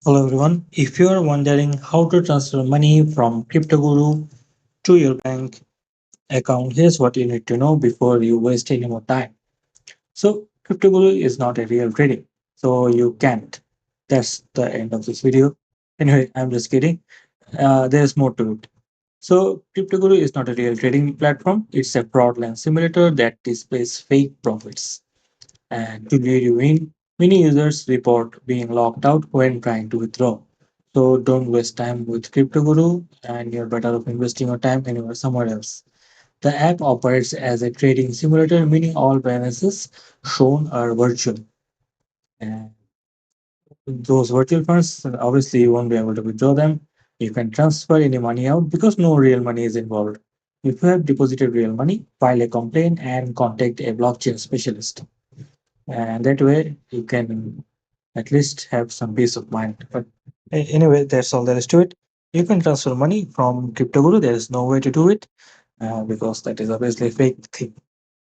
Hello everyone. If you are wondering how to transfer money from Cryptoguru to your bank account, here's what you need to know before you waste any more time. So, Cryptoguru is not a real trading, so you can't. That's the end of this video. Anyway, I'm just kidding. There's more to it. So, Cryptoguru is not a real trading platform. It's a fraudulent simulator that displays fake profits. And to lead you in, many users report being locked out when trying to withdraw. So don't waste time with CryptoGuru and you're better off investing your time anywhere somewhere else. The app operates as a trading simulator, meaning all balances shown are virtual. And those virtual funds, obviously, you won't be able to withdraw them. You can transfer any money out because no real money is involved. If you have deposited real money, file a complaint and contact a blockchain specialist. And that way you can at least have some peace of mind. But anyway, that's all there is to it. You can transfer money from CryptoGuru. There is no way to do it because that is obviously a fake thing.